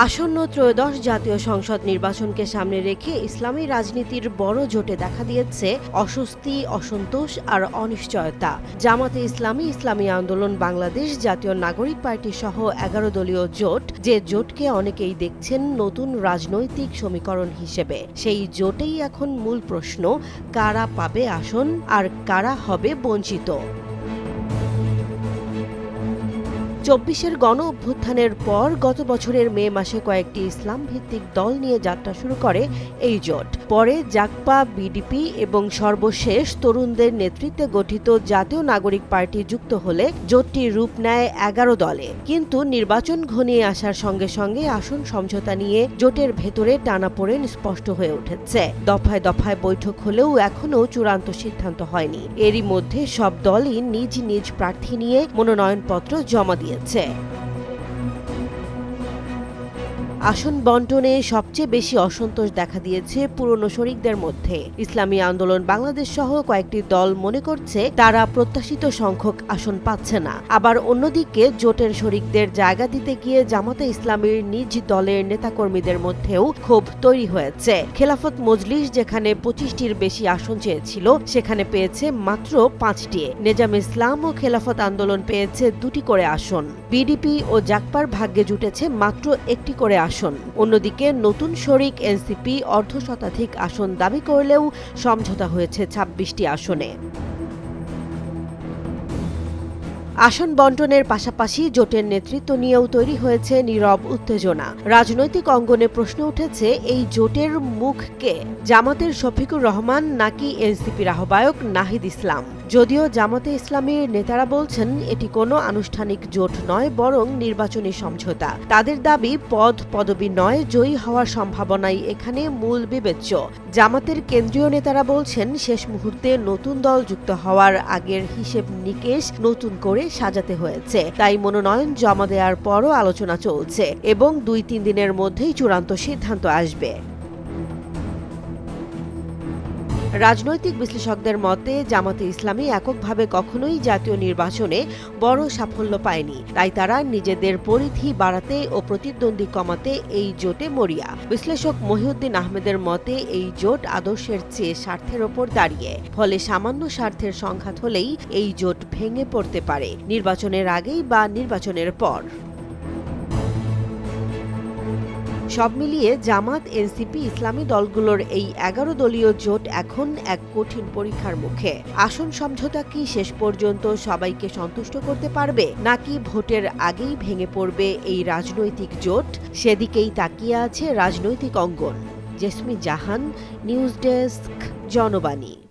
আসন্ন ত্রয়োদশ জাতীয় সংসদ নির্বাচনকে সামনে রেখে ইসলামী রাজনীতির বড় জোটে দেখা দিয়েছে অস্বস্তি, অসন্তোষ আর অনিশ্চয়তা। জামাতে ইসলামী, ইসলামী আন্দোলন বাংলাদেশ, জাতীয় নাগরিক পার্টি সহ ১১ দলীয় জোট, যে জোটকে অনেকেই দেখছেন নতুন রাজনৈতিক সমীকরণ হিসেবে। সেই জোটেই এখন মূল প্রশ্ন, কারা পাবে আসন আর কারা হবে বঞ্চিত। ২৪-এর গণ অভ্যুত্থানের পর গত বছরের মে মাসে কয়েকটি ইসলাম ভিত্তিক দল নিয়ে যাত্রা শুরু করে এই জোট। পরে জাগপা, বিডিপি এবং সর্বশেষ তরুণদের নেতৃত্বে গঠিত জাতীয় নাগরিক পার্টি যুক্ত হলে জোটটি রূপ নেয় ১১ দলে। কিন্তু নির্বাচন ঘনিয়ে আসার সঙ্গে সঙ্গে আসন সমঝোতা নিয়ে জোটের ভেতরে টানাপোড়েন স্পষ্ট হয়ে উঠেছে। দফায় দফায় বৈঠক হলেও এখনও চূড়ান্ত সিদ্ধান্ত হয়নি। এরই মধ্যে সব দলই নিজ নিজ প্রার্থী নিয়ে মনোনয়নপত্র জমা দিয়েছে। আসন বণ্টনে সবচেয়ে বেশি অসন্তোষ দেখা দিয়েছে পুরনো শরিকদের মধ্যে। ইসলামী আন্দোলন বাংলাদেশ সহ কয়েকটি দল মনে করছে তারা প্রত্যাশিত সংখ্যক আসন পাচ্ছে না। আবার অন্যদিকে জোটের শরিকদের জায়গা দিতে গিয়ে জামাতে ইসলামীর নিজ দলের নেতাকর্মীদের মধ্যেও ক্ষোভ তৈরি হয়েছে। খেলাফত মজলিস যেখানে ২৫টির বেশি আসন চেয়েছিল, সেখানে পেয়েছে মাত্র ৫টি। নেজাম ইসলাম ও খেলাফত আন্দোলন পেয়েছে ২টি করে আসন। বিডিপি ও জাগপার ভাগ্যে জুটেছে মাত্র ১টি করে আসন। অন্যদিকে নতুন শরিক এনসিপি অর্ধশতাধিক আসন দাবি করলেও সমঝোতা হয়েছে ২৬টি আসনে। আসন বণ্টনের পাশাপাশি জোটের নেতৃত্ব নিয়েও তৈরি হয়েছে নীরব উত্তেজনা। রাজনৈতিক অঙ্গনে প্রশ্ন উঠেছে, এই জোটের মুখ কে? জামাতের শফিকুর রহমান নাকি এনসিপির আহ্বায়ক নাহিদ ইসলাম? যদিও জামাতে ইসলামীর নেতারা বলছেন এটি কোনো আনুষ্ঠানিক জোট নয়, বরং নির্বাচনী সমঝোতা। তাদের দাবি, পদ পদবি নয়, জয়ী হওয়ার সম্ভাবনাই এখানে মূল বিবেচ্য। জামাতের কেন্দ্রীয় নেতারা বলছেন শেষ মুহূর্তে নতুন দল যুক্ত হওয়ার আগের হিসেব নিকেশ নতুন করে সাজাতে হয়েছে। তাই মনোনয়ন জমা দেওয়ার পরও আলোচনা চলছে এবং ২-৩ দিনের মধ্যেই চূড়ান্ত সিদ্ধান্ত আসবে। রাজনৈতিক বিশ্লেষকদের মতে জামাতে ইসলামী এককভাবে কখনোই জাতীয় নির্বাচনে বড় সাফল্য পায়নি। তাই তারা নিজেদের পরিধি বাড়াতে ও প্রতিদ্বন্দ্বী কমাতে এই জোটে মরিয়া। বিশ্লেষক মহিউদ্দিন আহমেদের মতে এই জোট আদর্শের চেয়ে স্বার্থের ওপর দাঁড়িয়ে। ফলে সামান্য স্বার্থের সংঘাত হলেই এই জোট ভেঙে পড়তে পারে, নির্বাচনের আগেই বা নির্বাচনের পর। সব মিলিয়ে জামাত, এনসিপি, ইসলামী দলগুলোর এই ১১ দলীয় জোট এখন এক কঠিন পরীক্ষার মুখে। আসন সমঝোতা কি শেষ পর্যন্ত সবাইকে সন্তুষ্ট করতে পারবে, নাকি ভোটের আগেই ভেঙে পড়বে এই রাজনৈতিক জোট? সেদিকেই তাকিয়ে আছে রাজনৈতিক অঙ্গন। জেসমিন জাহান, নিউজ ডেস্ক, জনবাণী।